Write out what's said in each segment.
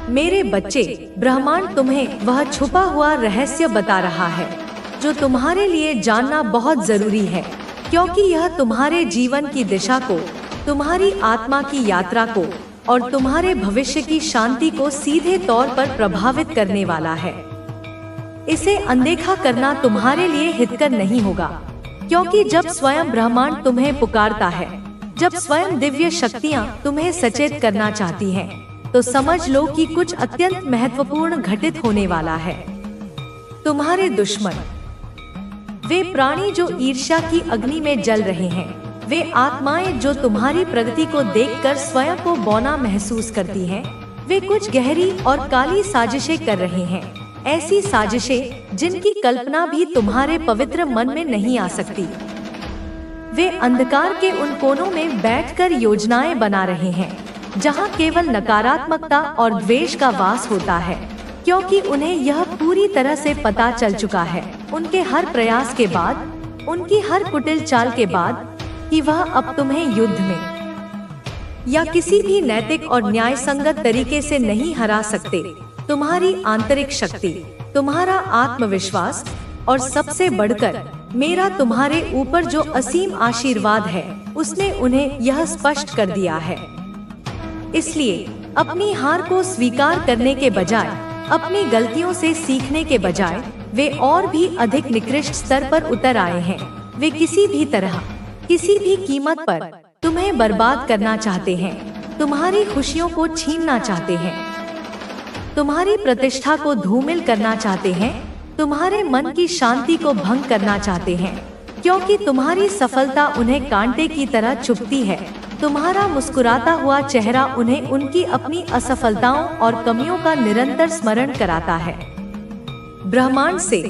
मेरे बच्चे, ब्रह्मांड तुम्हें वह छुपा हुआ रहस्य बता रहा है जो तुम्हारे लिए जानना बहुत जरूरी है, क्योंकि यह तुम्हारे जीवन की दिशा को, तुम्हारी आत्मा की यात्रा को और तुम्हारे भविष्य की शांति को सीधे तौर पर प्रभावित करने वाला है। इसे अनदेखा करना तुम्हारे लिए हितकर नहीं होगा, क्योंकि जब स्वयं ब्रह्मांड तुम्हें पुकारता है, जब स्वयं दिव्य शक्तियाँ तुम्हें सचेत करना चाहती हैं, तो समझ लो कि कुछ अत्यंत महत्वपूर्ण घटित होने वाला है। तुम्हारे दुश्मन, वे प्राणी जो ईर्ष्या की अग्नि में जल रहे हैं, वे आत्माएं जो तुम्हारी प्रगति को देखकर स्वयं को बौना महसूस करती हैं, वे कुछ गहरी और काली साजिशें कर रहे हैं। ऐसी साजिशें जिनकी कल्पना भी तुम्हारे पवित्र मन में नहीं आ सकती। वे अंधकार के उन कोनों में बैठकर योजनाएं बना रहे हैं, जहां केवल नकारात्मकता और द्वेष का वास होता है, क्योंकि उन्हें यह पूरी तरह से पता चल चुका है, उनके हर प्रयास के बाद, उनकी हर कुटिल चाल के बाद, कि वह अब तुम्हें युद्ध में या किसी भी नैतिक और न्याय संगत तरीके से नहीं हरा सकते। तुम्हारी आंतरिक शक्ति, तुम्हारा आत्मविश्वास और सबसे बढ़कर मेरा तुम्हारे ऊपर जो असीम आशीर्वाद है, उसने उन्हें यह स्पष्ट कर दिया है। इसलिए अपनी हार को स्वीकार करने के बजाय, अपनी गलतियों से सीखने के बजाय, वे और भी अधिक निकृष्ट स्तर पर उतर आए हैं। वे किसी भी तरह, किसी भी कीमत पर तुम्हें बर्बाद करना चाहते हैं, तुम्हारी खुशियों को छीनना चाहते हैं, तुम्हारी प्रतिष्ठा को धूमिल करना चाहते हैं, तुम्हारे मन की शांति को भंग करना चाहते हैं, क्योंकि तुम्हारी सफलता उन्हें कांटे की तरह चुभती है। तुम्हारा मुस्कुराता हुआ चेहरा उन्हें उनकी अपनी असफलताओं और कमियों का निरंतर स्मरण कराता है। ब्रह्मांड से,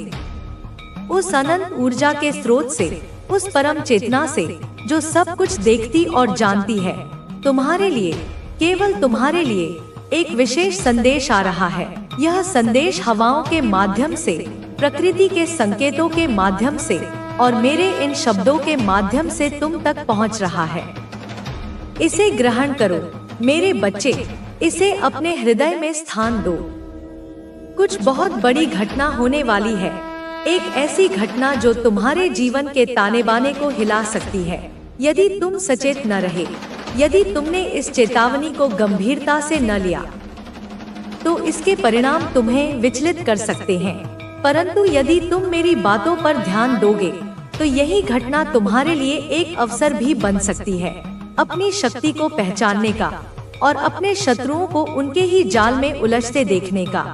उस अनंत ऊर्जा के स्रोत से, उस परम चेतना से जो सब कुछ देखती और जानती है, तुम्हारे लिए, केवल तुम्हारे लिए एक विशेष संदेश आ रहा है। यह संदेश हवाओं के माध्यम से, प्रकृति के संकेतों के माध्यम से और मेरे इन शब्दों के माध्यम से तुम तक पहुंच रहा है। इसे ग्रहण करो मेरे बच्चे, इसे अपने हृदय में स्थान दो। कुछ बहुत बड़ी घटना होने वाली है, एक ऐसी घटना जो तुम्हारे जीवन के ताने बाने को हिला सकती है। यदि तुम सचेत न रहे, यदि तुमने इस चेतावनी को गंभीरता से न लिया, तो इसके परिणाम तुम्हें विचलित कर सकते हैं। परंतु यदि तुम मेरी बातों पर ध्यान दोगे, तो यही घटना तुम्हारे लिए एक अवसर भी बन सकती है, अपनी शक्ति को पहचानने का और अपने शत्रुओं को उनके ही जाल में उलझते देखने का।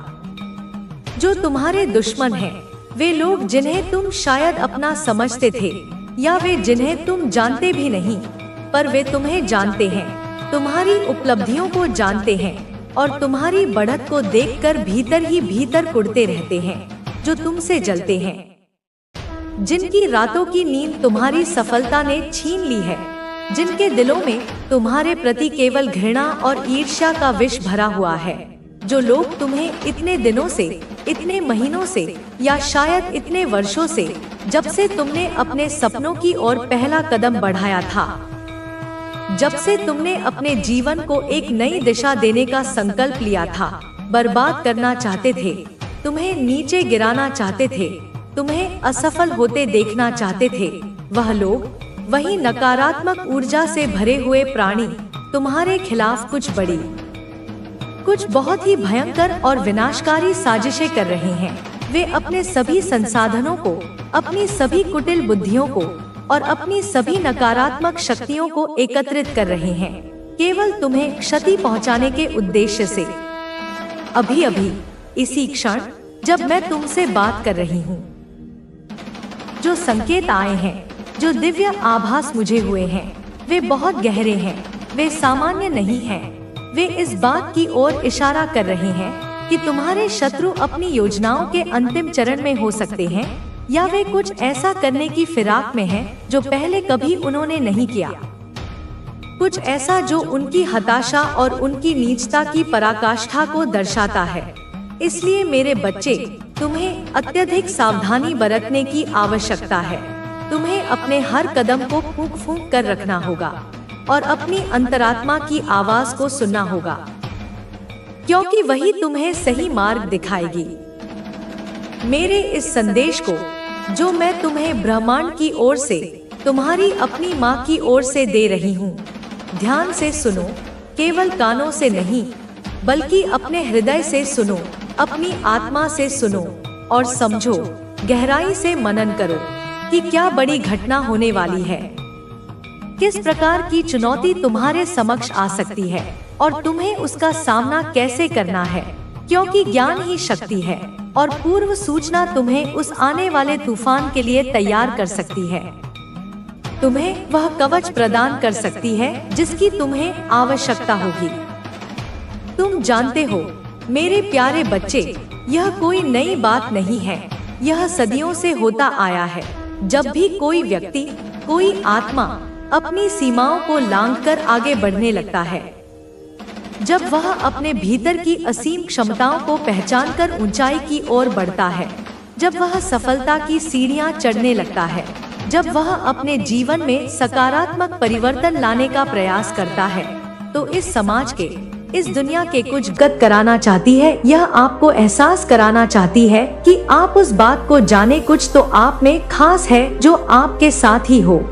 जो तुम्हारे दुश्मन हैं, वे लोग जिन्हें तुम शायद अपना समझते थे, या वे जिन्हें तुम जानते भी नहीं, पर वे तुम्हें जानते हैं, तुम्हारी उपलब्धियों को जानते हैं और तुम्हारी बढ़त को देखकर भीतर ही भीतर कुढ़ते रहते हैं, जो तुमसे जलते हैं, जिनकी रातों की नींद तुम्हारी सफलता ने छीन ली है, जिनके दिलों में तुम्हारे प्रति केवल घृणा और ईर्ष्या का विष भरा हुआ है। जो लोग तुम्हें इतने दिनों से, इतने महीनों से या शायद इतने वर्षों से, जब से तुमने अपने सपनों की ओर पहला कदम बढ़ाया था, जब से तुमने अपने जीवन को एक नई दिशा देने का संकल्प लिया था, बर्बाद करना चाहते थे, तुम्हें नीचे गिराना चाहते थे, तुम्हें असफल होते देखना चाहते थे, वह लोग, वही नकारात्मक ऊर्जा से भरे हुए प्राणी तुम्हारे खिलाफ कुछ बहुत ही भयंकर और विनाशकारी साजिशें कर रहे हैं। वे अपने सभी संसाधनों को, अपनी सभी कुटिल बुद्धियों को और अपनी सभी नकारात्मक शक्तियों को एकत्रित कर रहे हैं, केवल तुम्हें क्षति पहुंचाने के उद्देश्य से। अभी अभी, इसी क्षण, जब मैं तुमसे बात कर रही हूँ, जो संकेत आए हैं, जो दिव्य आभास मुझे हुए हैं, वे बहुत गहरे हैं, वे सामान्य नहीं हैं। वे इस बात की ओर इशारा कर रहे हैं कि तुम्हारे शत्रु अपनी योजनाओं के अंतिम चरण में हो सकते हैं, या वे कुछ ऐसा करने की फिराक में हैं जो पहले कभी उन्होंने नहीं किया, कुछ ऐसा जो उनकी हताशा और उनकी नीचता की पराकाष्ठा को दर्शाता है। इसलिए मेरे बच्चे, तुम्हें अत्यधिक सावधानी बरतने की आवश्यकता है। तुम्हें अपने हर कदम को फूंक फूंक कर रखना होगा और अपनी अंतरात्मा की आवाज को सुनना होगा, क्योंकि वही तुम्हें सही मार्ग दिखाएगी। मेरे इस संदेश को जो मैं तुम्हें ब्रह्मांड की ओर से, तुम्हारी अपनी माँ की ओर से दे रही हूँ, ध्यान से सुनो, केवल कानों से नहीं बल्कि अपने हृदय से सुनो, अपनी आत्मा से सुनो और समझो, गहराई से मनन करो कि क्या बड़ी घटना होने वाली है, किस प्रकार की चुनौती तुम्हारे समक्ष आ सकती है और तुम्हें उसका सामना कैसे करना है, क्योंकि ज्ञान ही शक्ति है और पूर्व सूचना तुम्हें उस आने वाले तूफान के लिए तैयार कर सकती है। तुम्हें वह कवच प्रदान कर सकती है जिसकी तुम्हें आवश्यकता होगी। तुम जानते हो मेरे प्यारे बच्चे, यह कोई नई बात नहीं है, यह सदियों से होता आया है। जब भी कोई व्यक्ति, कोई आत्मा अपनी सीमाओं को लांघकर आगे बढ़ने लगता है, जब वह अपने भीतर की असीम क्षमताओं को पहचानकर ऊंचाई की ओर बढ़ता है, जब वह सफलता की सीढ़ियां चढ़ने लगता है, जब वह अपने जीवन में सकारात्मक परिवर्तन लाने का प्रयास करता है, तो इस समाज के, इस दुनिया के कुछ गत कराना चाहती है। यह आपको एहसास कराना चाहती है कि आप उस बात को जाने, कुछ तो आप में खास है जो आपके साथ ही हो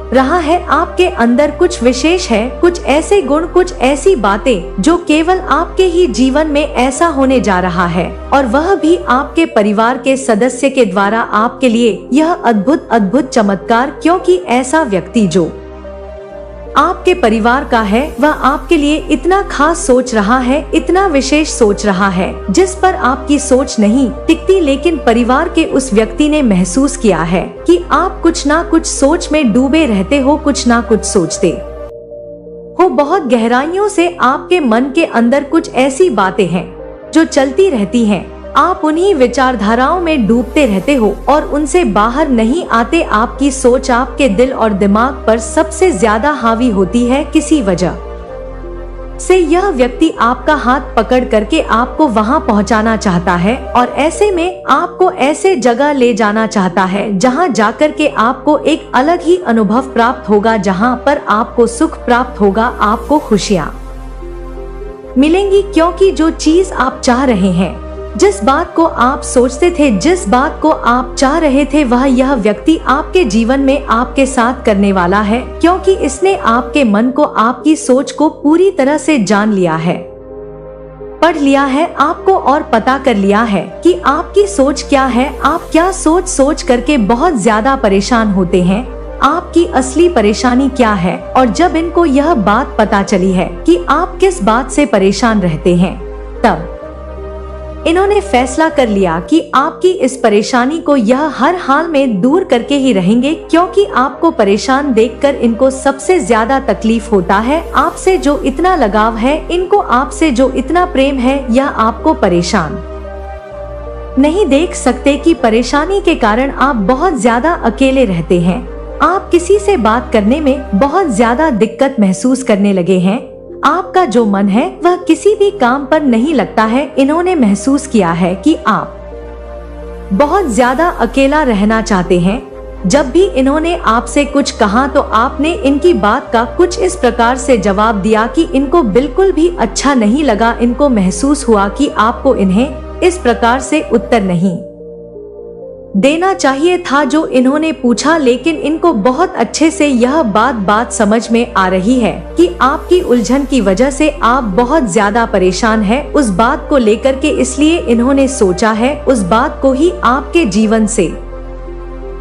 रहा है, आपके अंदर कुछ विशेष है, कुछ ऐसे गुण, कुछ ऐसी बातें जो केवल आपके ही जीवन में ऐसा होने जा रहा है, और वह भी आपके परिवार के सदस्य के द्वारा आपके लिए यह अद्भुत अद्भुत चमत्कार, क्योंकि ऐसा व्यक्ति जो आपके परिवार का है वह आपके लिए इतना खास सोच रहा है, इतना विशेष सोच रहा है जिस पर आपकी सोच नहीं टिकती, लेकिन परिवार के उस व्यक्ति ने महसूस किया है कि आप कुछ ना कुछ सोच में डूबे रहते हो, कुछ ना कुछ सोचते हो। बहुत गहराइयों से आपके मन के अंदर कुछ ऐसी बातें हैं जो चलती रहती हैं, आप उन्हीं विचारधाराओं में डूबते रहते हो और उनसे बाहर नहीं आते। आपकी सोच आपके दिल और दिमाग पर सबसे ज्यादा हावी होती है। किसी वजह से यह व्यक्ति आपका हाथ पकड़ करके आपको वहां पहुंचाना चाहता है और ऐसे में आपको ऐसे जगह ले जाना चाहता है जहां जाकर के आपको एक अलग ही अनुभव प्राप्त होगा, जहां पर आपको सुख प्राप्त होगा, आपको खुशियां मिलेंगी, क्योंकि जो चीज आप चाह रहे हैं, जिस बात को आप सोचते थे, जिस बात को आप चाह रहे थे, वह यह व्यक्ति आपके जीवन में आपके साथ करने वाला है, क्योंकि इसने आपके मन को, आपकी सोच को पूरी तरह से जान लिया है, पढ़ लिया है आपको और पता कर लिया है कि आपकी सोच क्या है, आप क्या सोच करके बहुत ज्यादा परेशान होते हैं, आपकी असली परेशानी क्या है। और जब इनको यह बात पता चली है कि आप किस बात से परेशान रहते हैं, तब इन्होंने फैसला कर लिया कि आपकी इस परेशानी को यह हर हाल में दूर करके ही रहेंगे, क्योंकि आपको परेशान देखकर इनको सबसे ज्यादा तकलीफ होता है। आपसे जो इतना लगाव है, इनको आपसे जो इतना प्रेम है, यह आपको परेशान नहीं देख सकते कि परेशानी के कारण आप बहुत ज्यादा अकेले रहते हैं, आप किसी से बात करने में बहुत ज्यादा दिक्कत महसूस करने लगे हैं, आपका जो मन है वह किसी भी काम पर नहीं लगता है। इन्होंने महसूस किया है कि आप बहुत ज्यादा अकेला रहना चाहते हैं। जब भी इन्होंने आपसे कुछ कहा तो आपने इनकी बात का कुछ इस प्रकार से जवाब दिया कि इनको बिल्कुल भी अच्छा नहीं लगा। इनको महसूस हुआ कि आपको इन्हें इस प्रकार से उत्तर नहीं देना चाहिए था जो इन्होंने पूछा, लेकिन इनको बहुत अच्छे से यह बात समझ में आ रही है कि आपकी उलझन की वजह से आप बहुत ज्यादा परेशान हैं उस बात को लेकर के। इसलिए इन्होंने सोचा है उस बात को ही आपके जीवन से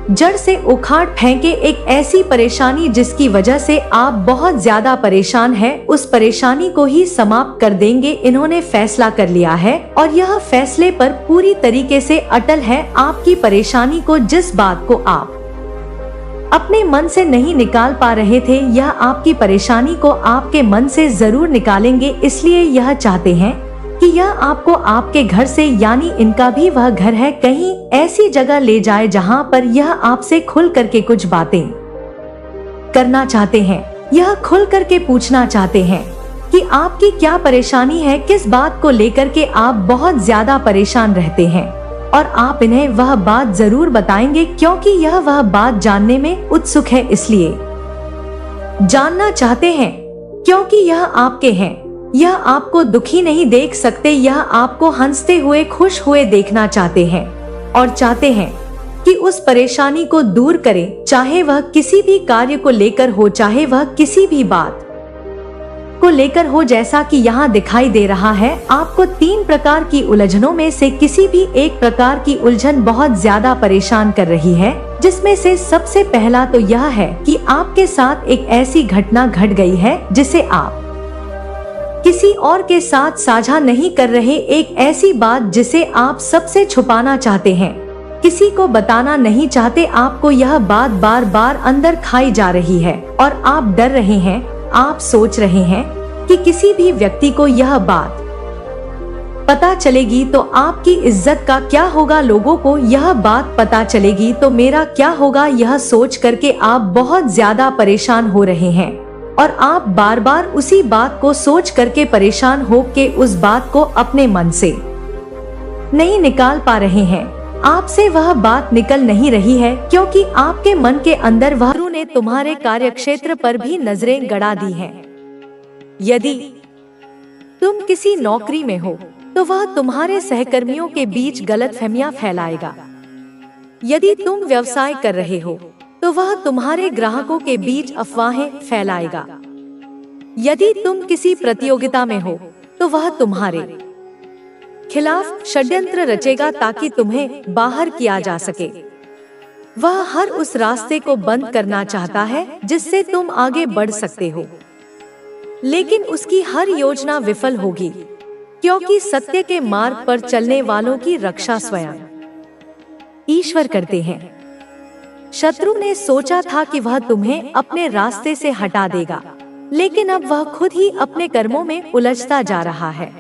जड़ से उखाड़ फेंके, एक ऐसी परेशानी जिसकी वजह से आप बहुत ज्यादा परेशान हैं, उस परेशानी को ही समाप्त कर देंगे। इन्होंने फैसला कर लिया है और यह फैसले पर पूरी तरीके से अटल है। आपकी परेशानी को, जिस बात को आप अपने मन से नहीं निकाल पा रहे थे, यह आपकी परेशानी को आपके मन से जरूर निकालेंगे। इसलिए यह चाहते हैं कि यह आपको आपके घर से, यानी इनका भी वह घर है, कहीं ऐसी जगह ले जाए जहां पर यह आपसे खुल करके कुछ बातें करना चाहते हैं। यह खुल करके पूछना चाहते हैं कि आपकी क्या परेशानी है, किस बात को लेकर के आप बहुत ज्यादा परेशान रहते हैं, और आप इन्हें वह बात जरूर बताएंगे, क्योंकि यह वह बात जानने में उत्सुक है। इसलिए जानना चाहते हैं क्योंकि यह आपके हैं, यह आपको दुखी नहीं देख सकते, यह आपको हंसते हुए खुश हुए देखना चाहते हैं और चाहते हैं कि उस परेशानी को दूर करें, चाहे वह किसी भी कार्य को लेकर हो, चाहे वह किसी भी बात को लेकर हो। जैसा कि यहाँ दिखाई दे रहा है, आपको 3 प्रकार की उलझनों में से किसी भी एक प्रकार की उलझन बहुत ज्यादा परेशान कर रही है, जिसमें से सबसे पहला तो यह है कि आपके साथ एक ऐसी घटना घट गई है जिसे आप किसी और के साथ साझा नहीं कर रहे, एक ऐसी बात जिसे आप सबसे छुपाना चाहते हैं, किसी को बताना नहीं चाहते। आपको यह बात बार बार अंदर खाई जा रही है और आप डर रहे हैं, आप सोच रहे हैं कि किसी भी व्यक्ति को यह बात पता चलेगी तो आपकी इज्जत का क्या होगा, लोगों को यह बात पता चलेगी तो मेरा क्या होगा, यह सोच करके आप बहुत ज्यादा परेशान हो रहे हैं और आप बार बार उसी बात को सोच करके परेशान हो के उस बात को अपने मन से नहीं निकाल पा रहे हैं। आपसे वह बात निकल नहीं रही है क्योंकि आपके मन के अंदर वह शत्रु ने तुम्हारे कार्यक्षेत्र पर भी नजरें गड़ा दी हैं। यदि तुम किसी नौकरी में हो तो वह तुम्हारे सहकर्मियों के बीच गलतफहमियां फैलाएगा। यदि तुम व्यवसाय कर रहे हो तो वह तुम्हारे ग्राहकों के बीच अफवाहें फैलाएगा। यदि तुम किसी प्रतियोगिता में हो तो वह तुम्हारे खिलाफ षड्यंत्र रचेगा ताकि तुम्हें बाहर किया जा सके। वह हर उस रास्ते को बंद करना चाहता है जिससे तुम आगे बढ़ सकते हो, लेकिन उसकी हर योजना विफल होगी क्योंकि सत्य के मार्ग पर चलने वालों की रक्षा स्वयं ईश्वर करते हैं। शत्रु ने सोचा था कि वह तुम्हें अपने रास्ते से हटा देगा, लेकिन अब वह खुद ही अपने कर्मों में उलझता जा रहा है।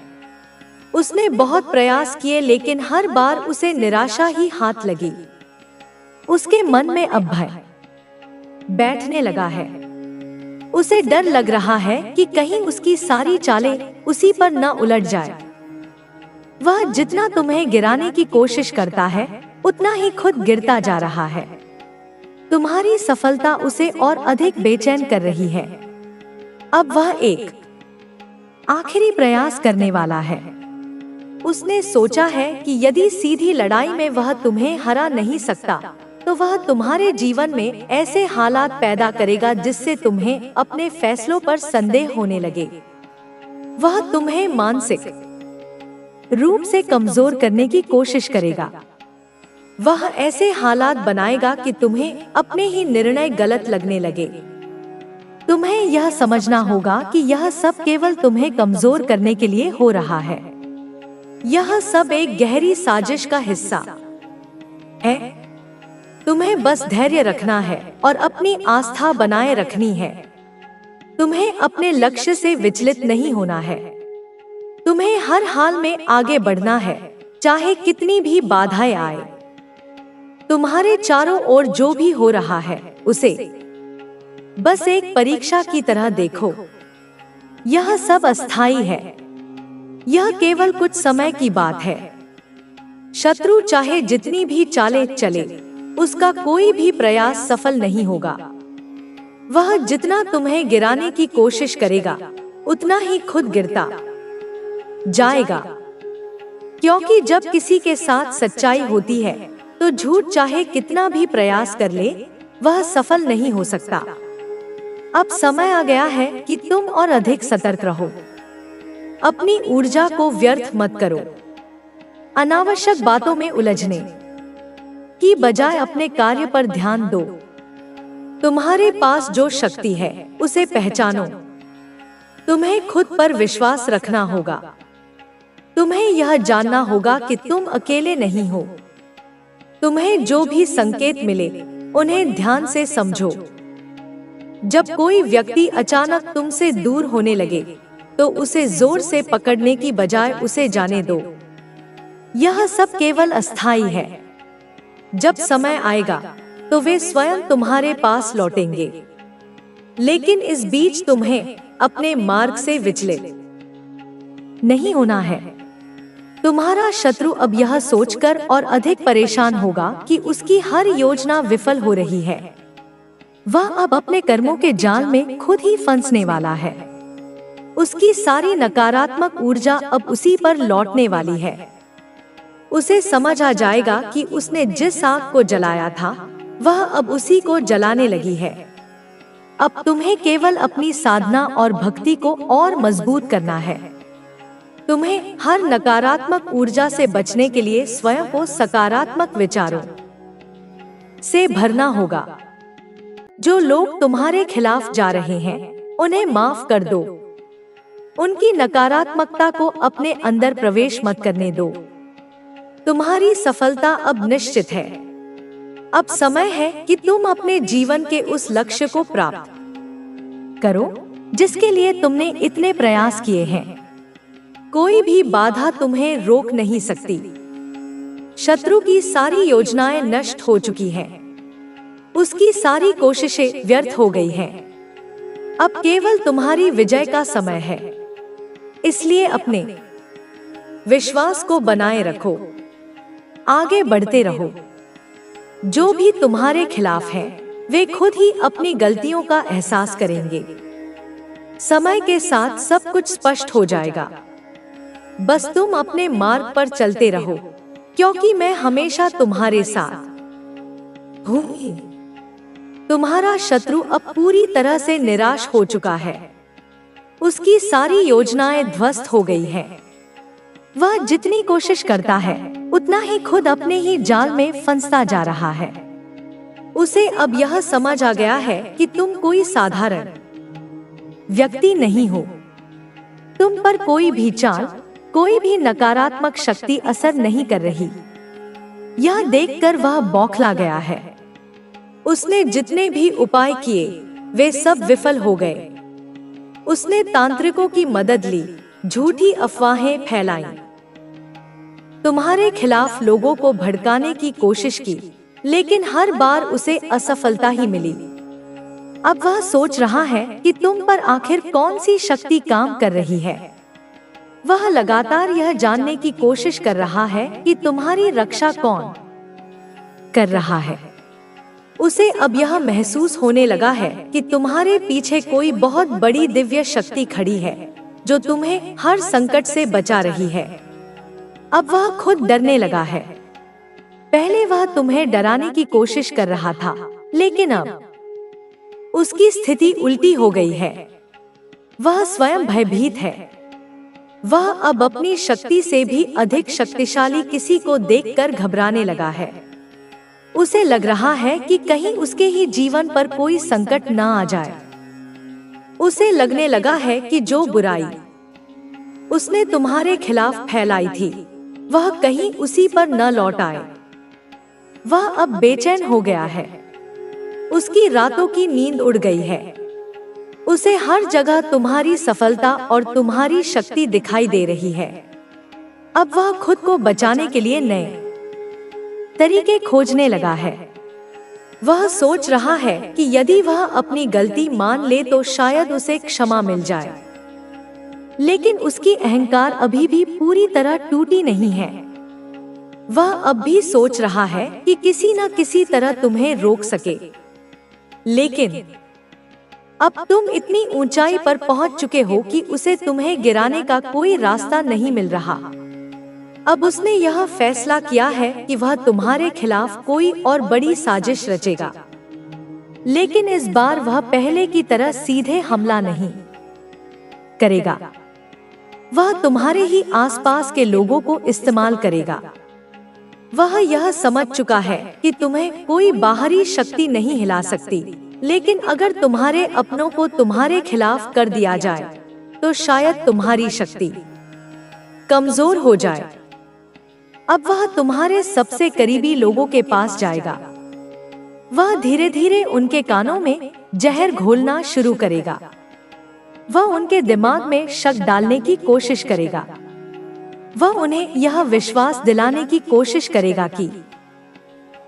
उसने बहुत प्रयास किए लेकिन हर बार उसे निराशा ही हाथ लगी। उसके मन में अब भय बैठने लगा है। उसे डर लग रहा है कि कहीं उसकी सारी चालें उसी पर न उलट जाए। वह जितना तुम्हें गिराने की कोशिश करता है उतना ही खुद गिरता जा रहा है। तुम्हारी सफलता उसे और अधिक बेचैन कर रही है। अब वह एक आखिरी प्रयास करने वाला है। उसने सोचा है कि यदि सीधी लड़ाई में वह तुम्हें हरा नहीं सकता तो वह तुम्हारे जीवन में ऐसे हालात पैदा करेगा जिससे तुम्हें अपने फैसलों पर संदेह होने लगे। वह तुम्हें मानसिक रूप से कमजोर करने की कोशिश करेगा। वह ऐसे हालात बनाएगा कि तुम्हें अपने ही निर्णय गलत लगने लगे। तुम्हें यह समझना होगा कि यह सब केवल तुम्हें कमजोर करने के लिए हो रहा है। यह सब एक गहरी साजिश का हिस्सा है। तुम्हें बस धैर्य रखना है और अपनी आस्था बनाए रखनी है। तुम्हें अपने लक्ष्य से विचलित नहीं होना है। तुम्हें हर हाल में आगे बढ़ना है, चाहे कितनी भी बाधाएं आए। तुम्हारे चारों ओर जो भी हो रहा है उसे बस एक परीक्षा की तरह देखो। यह सब अस्थायी है। यह केवल कुछ समय की बात है। शत्रु चाहे जितनी भी चालें चले, उसका कोई भी प्रयास सफल नहीं होगा। वह जितना तुम्हें गिराने की कोशिश करेगा उतना ही खुद गिरता जाएगा, क्योंकि जब किसी के साथ सच्चाई होती है तो झूठ चाहे कितना भी प्रयास कर ले वह सफल नहीं हो सकता। अब समय आ गया है कि तुम और अधिक सतर्क रहो। अपनी ऊर्जा को व्यर्थ मत करो। अनावश्यक बातों में उलझने की बजाय अपने कार्य पर ध्यान दो। तुम्हारे पास जो शक्ति है उसे पहचानो। तुम्हें खुद पर विश्वास रखना होगा। तुम्हें यह जानना होगा कि तुम अकेले नहीं हो। तुम्हें जो भी संकेत मिले उन्हें ध्यान से समझो। जब कोई व्यक्ति अचानक तुमसे दूर होने लगे तो उसे जोर से पकड़ने की बजाय उसे जाने दो। यह सब केवल अस्थायी है। जब समय आएगा तो वे स्वयं तुम्हारे पास लौटेंगे, लेकिन इस बीच तुम्हें अपने मार्ग से विचलित नहीं होना है। तुम्हारा शत्रु अब यह सोचकर और अधिक परेशान होगा कि उसकी हर योजना विफल हो रही है। वह अब अपने कर्मों के जाल में खुद ही फंसने वाला है। उसकी सारी नकारात्मक ऊर्जा अब उसी पर लौटने वाली है। उसे समझ आ जाएगा कि उसने जिस आग को जलाया था वह अब उसी को जलाने लगी है। अब तुम्हें केवल अपनी साधना और भक्ति को और मजबूत करना है। तुम्हें हर नकारात्मक ऊर्जा से बचने के लिए स्वयं को सकारात्मक विचारों से भरना होगा। जो लोग तुम्हारे खिलाफ जा रहे हैं उन्हें माफ कर दो। उनकी नकारात्मकता को अपने अंदर प्रवेश मत करने दो। तुम्हारी सफलता अब निश्चित है। अब समय है कि तुम अपने जीवन के उस लक्ष्य को प्राप्त करो जिसके लिए तुमने इतने प्रयास किए हैं। कोई भी बाधा तुम्हें रोक नहीं सकती। शत्रु की सारी योजनाएं नष्ट हो चुकी हैं। उसकी सारी कोशिशें व्यर्थ हो गई हैं। अब केवल तुम्हारी विजय का समय है। इसलिए अपने विश्वास को बनाए रखो, आगे बढ़ते रहो। जो भी तुम्हारे खिलाफ हैं, वे खुद ही अपनी गलतियों का एहसास करेंगे। समय के साथ सब कुछ स्पष्ट हो जाएगा। बस तुम अपने मार्ग पर चलते रहो, क्योंकि मैं हमेशा तुम्हारे साथ हूँ। तुम्हारा शत्रु अब पूरी तरह से निराश हो चुका है। उसकी सारी योजनाएं ध्वस्त हो गई हैं। वह जितनी कोशिश करता है उतना ही खुद अपने ही जाल में फंसता जा रहा है। उसे अब यह समझ आ गया है कि तुम कोई साधारण व्यक्ति नहीं हो। तुम पर कोई भी चाल, कोई भी नकारात्मक शक्ति असर नहीं कर रही। यह देखकर वह बौखला गया है। उसने जितने भी उपाय किए वे सब विफल हो गए। उसने तांत्रिकों की मदद ली, झूठी अफवाहें फैलाई, तुम्हारे खिलाफ लोगों को भड़काने की कोशिश की, लेकिन हर बार उसे असफलता ही मिली। अब वह सोच रहा है कि तुम पर आखिर कौन सी शक्ति काम कर रही है। वह लगातार यह जानने की कोशिश कर रहा है कि तुम्हारी रक्षा कौन कर रहा है। उसे अब यह महसूस होने लगा है कि तुम्हारे पीछे कोई बहुत बड़ी दिव्य शक्ति खड़ी है जो तुम्हें हर संकट से बचा रही है। अब वह खुद डरने लगा है। पहले वह तुम्हें डराने की कोशिश कर रहा था, लेकिन अब उसकी स्थिति उल्टी हो गई है। वह स्वयं भयभीत है। वह अब अपनी शक्ति से भी अधिक शक्तिशाली किसी को देखकर घबराने लगा है। उसे लग रहा है कि कहीं उसके ही जीवन पर कोई संकट न आ जाए। उसे लगने लगा है कि जो बुराई उसने तुम्हारे खिलाफ फैलाई थी वह कहीं उसी पर न लौट आए। वह अब बेचैन हो गया है। उसकी रातों की नींद उड़ गई है। उसे हर जगह तुम्हारी सफलता और तुम्हारी शक्ति दिखाई दे रही है। अब वह खुद को बचाने के लिए नए तरीके खोजने लगा है। वह सोच रहा है कि यदि वह अपनी गलती मान ले तो शायद उसे क्षमा मिल जाए, लेकिन उसकी अहंकार अभी भी पूरी तरह टूटी नहीं है। वह अब भी सोच रहा है कि किसी न किसी तरह तुम्हें रोक सके, लेकिन अब तुम इतनी ऊंचाई पर पहुंच चुके हो कि उसे तुम्हें गिराने का कोई रास्ता नहीं मिल रहा। अब उसने यह फैसला किया है कि वह तुम्हारे खिलाफ कोई और बड़ी साजिश रचेगा, लेकिन इस बार वह पहले की तरह सीधे हमला नहीं करेगा। वह तुम्हारे ही आसपास के लोगों को इस्तेमाल करेगा। वह यह समझ चुका है कि तुम्हें कोई बाहरी शक्ति नहीं हिला सकती, लेकिन अगर तुम्हारे अपनों को तुम्हारे खिलाफ कर दिया जाए तो शायद तुम्हारी शक्ति कमजोर हो जाए। अब वह तुम्हारे सबसे करीबी लोगों के पास जाएगा। वह धीरे धीरे उनके कानों में जहर घोलना शुरू करेगा। वह उनके दिमाग में शक डालने की कोशिश करेगा। वह उन्हें यह विश्वास दिलाने की कोशिश करेगा कि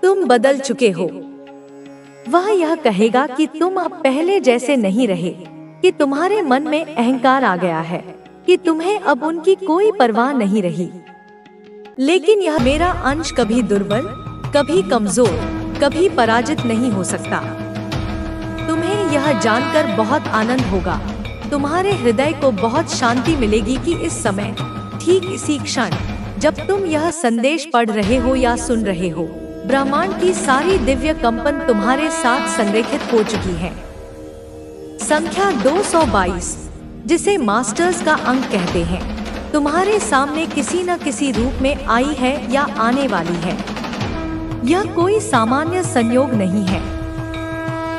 तुम बदल चुके हो। वह यह कहेगा कि तुम अब पहले जैसे नहीं रहे, कि तुम्हारे मन में अहंकार आ गया है, कि तुम्हें अब उनकी कोई परवाह नहीं रही। लेकिन यह मेरा अंश कभी दुर्बल, कभी कमजोर, कभी पराजित नहीं हो सकता। तुम्हें यह जानकर बहुत आनंद होगा तुम्हारे हृदय को बहुत शांति मिलेगी कि इस समय, ठीक इसी क्षण, जब तुम यह संदेश पढ़ रहे हो या सुन रहे हो, ब्रह्मांड की सारी दिव्य कंपन तुम्हारे साथ संरेखित हो चुकी है। संख्या 222, जिसे मास्टर्स का अंक कहते हैं, तुम्हारे सामने किसी न किसी रूप में आई है या आने वाली है। यह कोई सामान्य संयोग नहीं है,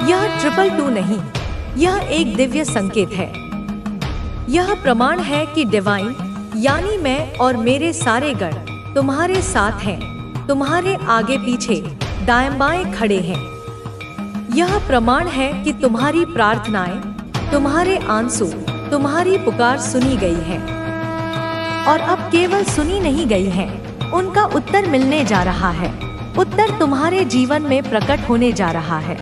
यह 222 नहीं, यह एक दिव्य संकेत है। यह प्रमाण है कि डिवाइन, यानी मैं और मेरे सारे गण तुम्हारे साथ हैं, तुम्हारे आगे पीछे दाएं बाएं खड़े हैं। यह प्रमाण है कि तुम्हारी प्रार्थनाएं, तुम्हारे आंसू, तुम्हारी पुकार सुनी गई है। और अब केवल सुनी नहीं गई है, उनका उत्तर मिलने जा रहा है। उत्तर तुम्हारे जीवन में प्रकट होने जा रहा है।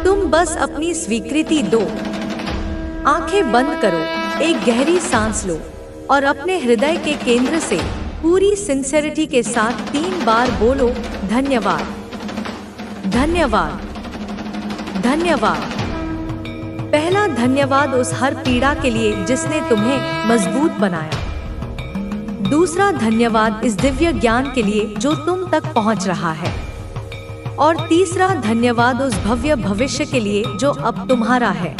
तुम बस अपनी स्वीकृति दो। आंखें बंद करो, एक गहरी सांस लो और अपने हृदय के केंद्र से पूरी सिंसेरिटी के साथ 3 बार बोलो, धन्यवाद, धन्यवाद, धन्यवाद। पहला धन्यवाद उस हर पीड़ा के लिए जिसने तुम्हें मजबूत बनाया। दूसरा धन्यवाद इस दिव्य ज्ञान के लिए जो तुम तक पहुंच रहा है। और तीसरा धन्यवाद उस भव्य भविष्य के लिए जो अब तुम्हारा है।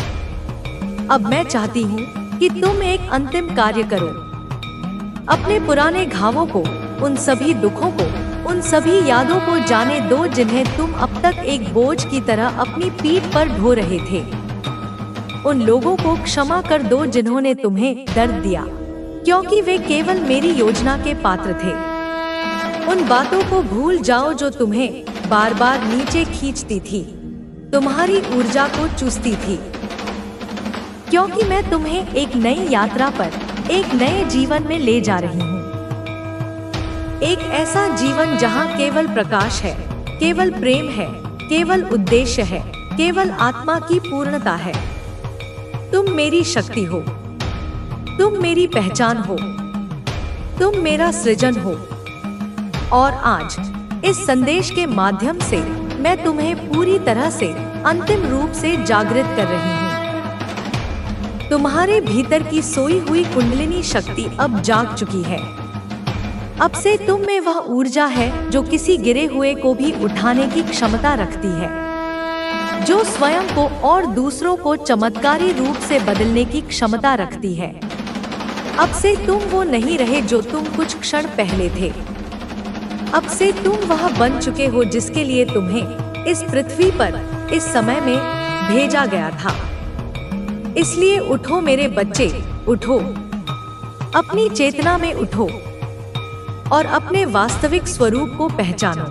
अब मैं चाहती हूँ कि तुम एक अंतिम कार्य करो। अपने पुराने घावों को, उन सभी दुखों को, उन सभी यादों को जाने दो जिन्हें तुम अब तक एक बोझ की तरह अपनी पीठ पर ढो रहे थे। उन लोगों को क्षमा कर दो जिन्होंने तुम्हें दर्द दिया, क्योंकि वे केवल मेरी योजना के पात्र थे। उन बातों को भूल जाओ जो तुम्हें बार बार नीचे खींचती थी, तुम्हारी ऊर्जा को चूसती थी। क्योंकि मैं तुम्हें एक नई यात्रा पर, एक नए जीवन में ले जा रही हूँ। एक ऐसा जीवन जहाँ केवल प्रकाश है, केवल प्रेम है, केवल उद्देश्य है, केवल आत्मा की पूर्णता है। तुम मेरी शक्ति हो, तुम मेरी पहचान हो, तुम मेरा सृजन हो। और आज इस संदेश के माध्यम से मैं तुम्हें पूरी तरह से अंतिम रूप से जागृत कर रही हूँ। तुम्हारे भीतर की सोई हुई कुंडलिनी शक्ति अब जाग चुकी है। अब से तुम में वह ऊर्जा है जो किसी गिरे हुए को भी उठाने की क्षमता रखती है, जो स्वयं को और दूसरों को चमत्कारी रूप से बदलने की क्षमता रखती है। अब से तुम वो नहीं रहे जो तुम कुछ क्षण पहले थे। अब से तुम वह बन चुके हो जिसके लिए तुम्हें इस पृथ्वी पर, इस समय में भेजा गया था। इसलिए उठो मेरे बच्चे, उठो, अपनी चेतना में उठो और अपने वास्तविक स्वरूप को पहचानो।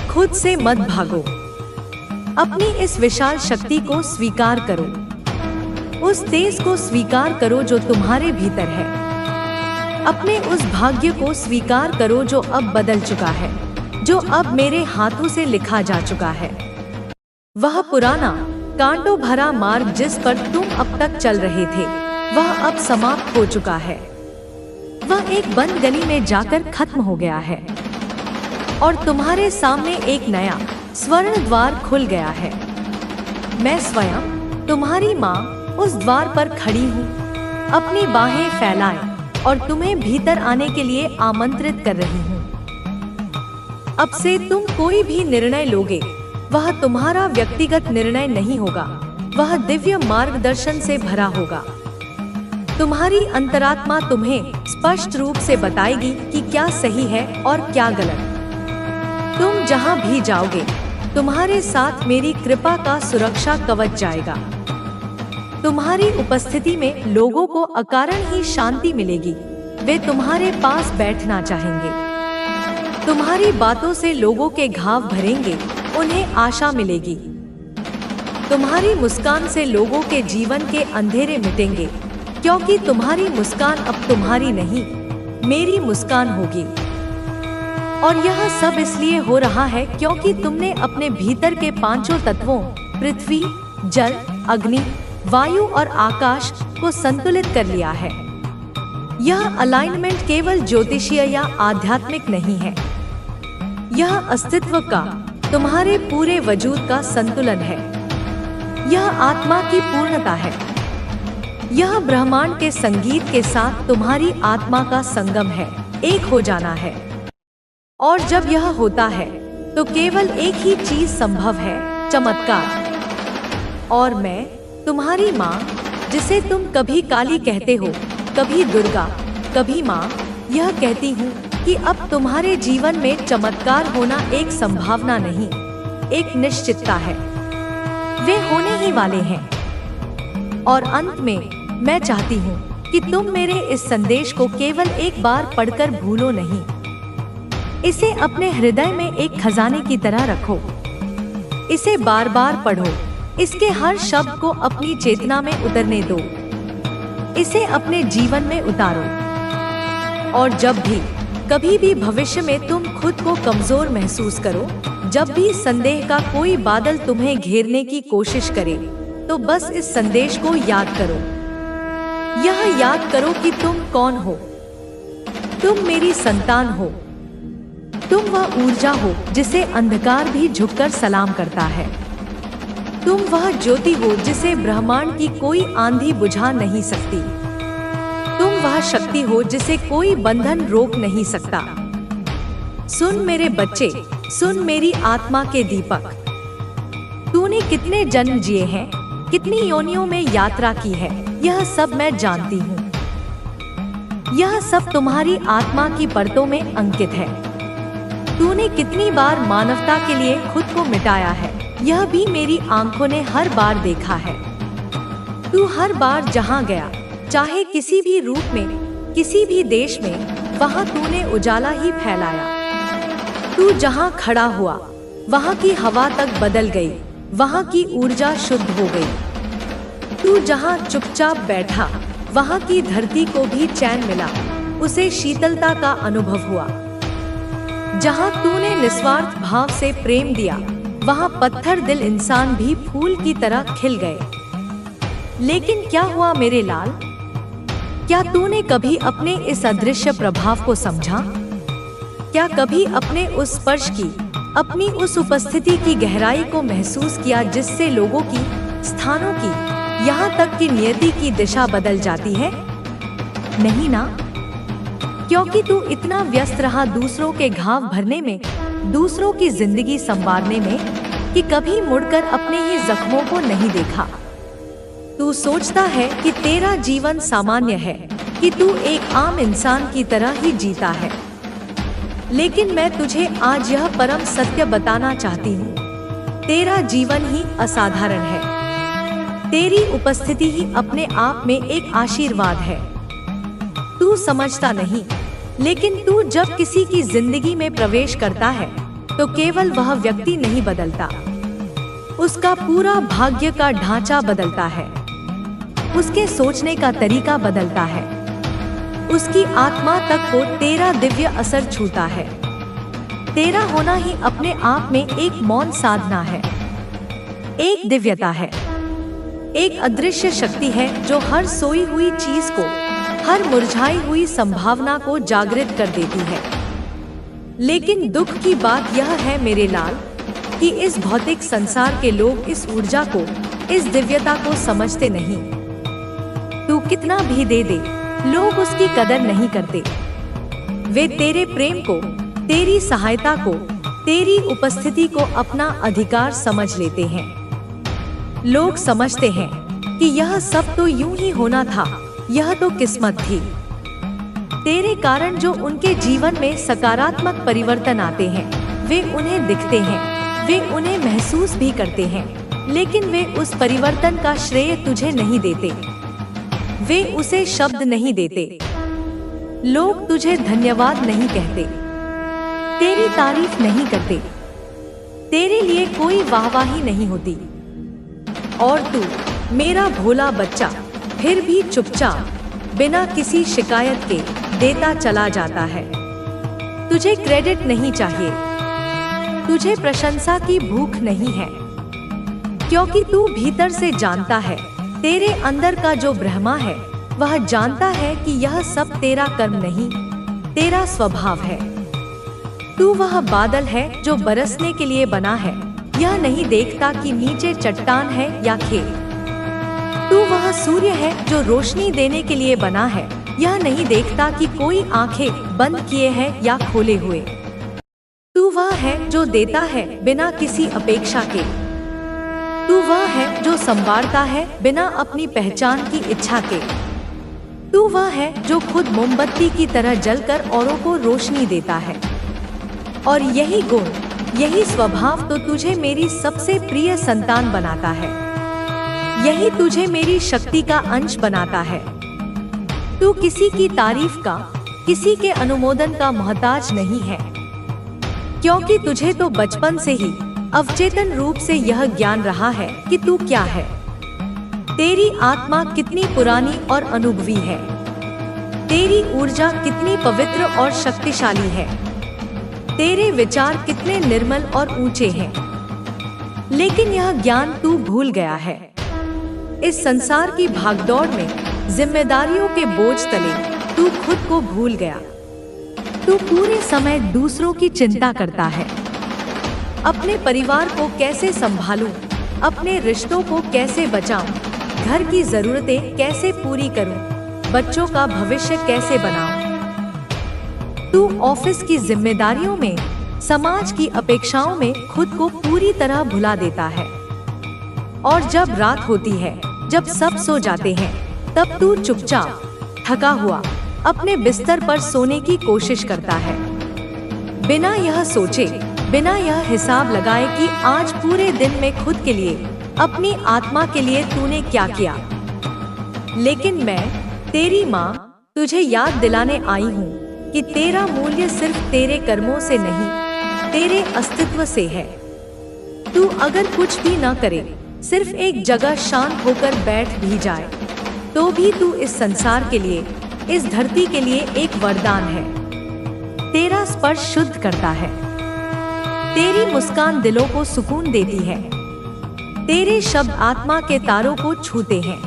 खुद से मत भागो, अपनी इस विशाल शक्ति को स्वीकार करो, उस तेज को स्वीकार करो जो तुम्हारे भीतर है। अपने उस भाग्य को स्वीकार करो जो अब बदल चुका है, जो अब मेरे हाथों से लिखा जा चुका है। वह पुराना कांटों भरा मार्ग जिस पर तुम अब तक चल रहे थे, वह अब समाप्त हो चुका है। वह एक बंद गली में जाकर खत्म हो गया है और तुम्हारे सामने एक नया स्वर्ण द्वार खुल गया है। मैं स्वयं तुम्हारी माँ उस द्वार पर खड़ी हूँ, अपनी बाहें फैलाए और तुम्हें भीतर आने के लिए आमंत्रित कर रही हूँ। अब से तुम कोई भी निर्णय लोगे, वह तुम्हारा व्यक्तिगत निर्णय नहीं होगा, वह दिव्य मार्गदर्शन से भरा होगा। तुम्हारी अंतरात्मा तुम्हें स्पष्ट रूप से बताएगी कि क्या सही है और क्या गलत। तुम जहाँ भी जाओगे, तुम्हारे साथ मेरी कृपा का सुरक्षा कवच जाएगा। तुम्हारी उपस्थिति में लोगों को अकारण ही शांति मिलेगी, वे तुम्हारे पास बैठना चाहेंगे। तुम्हारी बातों से लोगों के घाव भरेंगे, उन्हें आशा मिलेगी। तुम्हारी मुस्कान से लोगों के जीवन के अंधेरे मिटेंगे, क्योंकि तुम्हारी मुस्कान अब तुम्हारी नहीं, मेरी मुस्कान होगी। और यह सब इसलिए हो रहा है क्योंकि तुमने अपने भीतर के 5 तत्वों, पृथ्वी, जल, अग्नि, वायु और आकाश को संतुलित कर लिया है। यह अलाइनमेंट केवल ज्योतिषीय या आध्यात्मिक नहीं है, यह अस्तित्व का, तुम्हारे पूरे वजूद का संतुलन है। यह आत्मा की पूर्णता है। यह ब्रह्मांड के संगीत के साथ तुम्हारी आत्मा का संगम है, एक हो जाना है। और जब यह होता है तो केवल एक ही चीज संभव है, चमत्कार। और मैं तुम्हारी माँ, जिसे तुम कभी काली कहते हो, कभी दुर्गा, कभी माँ, यह कहती हूँ कि अब तुम्हारे जीवन में चमत्कार होना एक संभावना नहीं, एक निश्चितता है। वे होने ही वाले हैं। और अंत में मैं चाहती हूँ कि तुम मेरे इस संदेश को केवल एक बार पढ़कर भूलो नहीं। इसे अपने हृदय में एक खजाने की तरह रखो। इसे बार बार पढ़ो। इसके हर शब्द को अपनी चेतना में उतरने दो। इसे अपने जीवन में उतारो। और जब भी कभी भी भविष्य में तुम खुद को कमजोर महसूस करो, जब भी संदेह का कोई बादल तुम्हें घेरने की कोशिश करे, तो बस इस संदेश को याद करो। यह याद करो कि तुम कौन हो। तुम मेरी संतान हो। तुम वह ऊर्जा हो जिसे अंधकार भी झुककर सलाम करता है। तुम वह ज्योति हो जिसे ब्रह्मांड की कोई आंधी बुझा नहीं सकती। तुम वह शक्ति हो जिसे कोई बंधन रोक नहीं सकता। सुन मेरे बच्चे, सुन मेरी आत्मा के दीपक। तूने कितने जन्म जिए हैं, कितनी योनियों में यात्रा की है, यह सब मैं जानती हूँ। यह सब तुम्हारी आत्मा की परतों में अंकित है। तूने कितनी बार मानवता के लिए खुद को मिटाया है, यह भी मेरी आंखों ने हर बार देखा है। तू हर बार जहाँ गया, चाहे किसी भी रूप में, किसी भी देश में, वहाँ तूने उजाला ही फैलाया। तू जहाँ खड़ा हुआ, वहाँ की हवा तक बदल गई, वहाँ की ऊर्जा शुद्ध हो गई। तू जहाँ चुपचाप बैठा, वहाँ की धरती को भी चैन मिला, उसे शीतलता का अनुभव हुआ। जहाँ तूने निस्वार्थ भाव से प्रेम दिया, वहाँ पत्थर दिल इंसान भी फूल की तरह खिल गए। लेकिन क्या हुआ मेरे लाल? क्या तूने कभी अपने इस अदृश्य प्रभाव को समझा? क्या कभी अपने उस स्पर्श की, अपनी उस उपस्थिति की गहराई को महसूस किया जिससे लोगों की, स्थानों की, यहाँ तक कि नियति की दिशा बदल जाती है? नहीं ना? क्योंकि तू इतना व्यस्त रहा दूसरों के घाव भरने में, दूसरों की जिंदगी संवारने में, कि कभी मुड़कर अपने ही जख्मों को नहीं देखा। तू सोचता है कि तेरा जीवन सामान्य है, कि तू एक आम इंसान की तरह ही जीता है। लेकिन मैं तुझे आज यह परम सत्य बताना चाहती हूँ, तेरा जीवन ही असाधारण है। तेरी उपस्थिति ही अपने आप में एक आशीर्वाद है। तू समझता नहीं, लेकिन तू जब किसी की जिंदगी में प्रवेश करता है, तो केवल वह व्यक्ति नहीं बदलता, उसका पूरा भाग्य का ढांचा बदलता है। उसके सोचने का तरीका बदलता है। उसकी आत्मा तक को तेरा दिव्य असर छूता है। तेरा होना ही अपने आप में एक मौन साधना है, एक दिव्यता है, एक अदृश्य शक्ति है जो हर सोई हुई चीज को, हर मुरझाई हुई संभावना को जागृत कर देती है। लेकिन दुख की बात यह है मेरे लाल, कि इस भौतिक संसार के लोग इस ऊर्जा को, इस दिव्यता को समझते नहीं। तू कितना भी दे दे, लोग उसकी कदर नहीं करते। वे तेरे प्रेम को, तेरी सहायता को, तेरी उपस्थिति को अपना अधिकार समझ लेते हैं। लोग समझते हैं कि यह सब तो यूं ही होना था, यह तो किस्मत थी। तेरे कारण जो उनके जीवन में सकारात्मक परिवर्तन आते हैं, वे उन्हें दिखते हैं, वे उन्हें महसूस भी करते हैं, लेकिन वे उस परिवर्तन का श्रेय तुझे नहीं देते। वे उसे शब्द नहीं देते। लोग तुझे धन्यवाद नहीं कहते, तेरी तारीफ नहीं करते, तेरे लिए कोई वाहवाही नहीं होती। और तू, मेरा भोला बच्चा, फिर भी चुपचाप, बिना किसी शिकायत के देता चला जाता है। तुझे क्रेडिट नहीं चाहिए, तुझे प्रशंसा की भूख नहीं है, क्योंकि तू भीतर से जानता है, तेरे अंदर का जो ब्रह्मा है, वह जानता है कि यह सब तेरा कर्म नहीं, तेरा स्वभाव है। तू वह बादल है जो बरसने के लिए बना है, यह नहीं देखता कि नीचे चट्टान है या खेत। तू तू वह सूर्य है जो रोशनी देने के लिए बना है, यह नहीं देखता कि कोई आंखें बंद किए है या खोले हुए। तू वह है जो देता है बिना किसी अपेक्षा के। तू वह है जो संवारता है बिना अपनी पहचान की इच्छा के। तू वह है जो खुद मोमबत्ती की तरह जलकर औरों को रोशनी देता है। और यही गुण, यही स्वभाव तो तुझे मेरी सबसे प्रिय संतान बनाता है। यही तुझे मेरी शक्ति का अंश बनाता है। तू किसी की तारीफ का, किसी के अनुमोदन का मोहताज नहीं है, क्योंकि तुझे तो बचपन से ही अवचेतन रूप से यह ज्ञान रहा है कि तू क्या है। तेरी आत्मा कितनी पुरानी और अनुभवी है। तेरी ऊर्जा कितनी पवित्र और शक्तिशाली है। तेरे विचार कितने निर्मल और ऊंचे हैं। लेकिन यह ज्ञान तू भूल गया है। इस संसार की भागदौड़ में, जिम्मेदारियों के बोझ तले तू खुद को भूल गया। तू पूरे समय दूसरों की चिंता करता है। अपने परिवार को कैसे संभालूं, अपने रिश्तों को कैसे बचाऊं, घर की जरूरतें कैसे पूरी करूं, बच्चों का भविष्य कैसे बनाऊं। तू ऑफिस की जिम्मेदारियों में, समाज की अपेक्षाओं में खुद को पूरी तरह भुला देता है। और जब रात होती है, जब सब सो जाते हैं, तब तू चुपचाप, थका हुआ अपने बिस्तर पर सोने की कोशिश करता है, बिना यह सोचे, बिना यह हिसाब लगाए कि आज पूरे दिन में खुद के लिए, अपनी आत्मा के लिए तूने क्या किया। लेकिन मैं, तेरी माँ, तुझे याद दिलाने आई हूँ कि तेरा मूल्य सिर्फ तेरे कर्मों से नहीं, तेरे अस्तित्व से है। तू अगर कुछ भी न करे, सिर्फ एक जगह शांत होकर बैठ भी जाए, तो भी तू इस संसार के लिए, इस धरती के लिए एक वरदान है। तेरा स्पर्श शुद्ध करता है। तेरी मुस्कान दिलों को सुकून देती है। तेरे शब्द आत्मा के तारों को छूते हैं।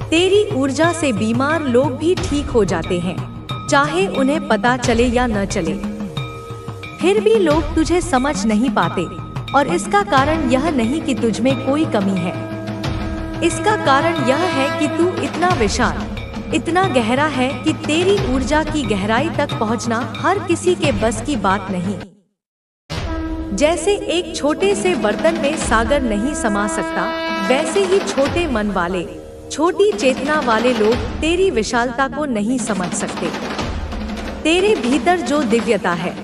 तेरी ऊर्जा से बीमार लोग भी ठीक हो जाते हैं, चाहे उन्हें पता चले या न चले। फिर भी लोग तुझे समझ नहीं पाते, और इसका कारण यह नहीं कि तुझ में कोई कमी है। इसका कारण यह है कि तू इतना विशाल, इतना गहरा है कि तेरी ऊर्जा की गहराई तक पहुंचना हर किसी के बस की बात नहीं। जैसे एक छोटे से बर्तन में सागर नहीं समा सकता, वैसे ही छोटे मन वाले, छोटी चेतना वाले लोग तेरी विशालता को नहीं समझ सकते। तेरे भीतर जो दिव्यता है,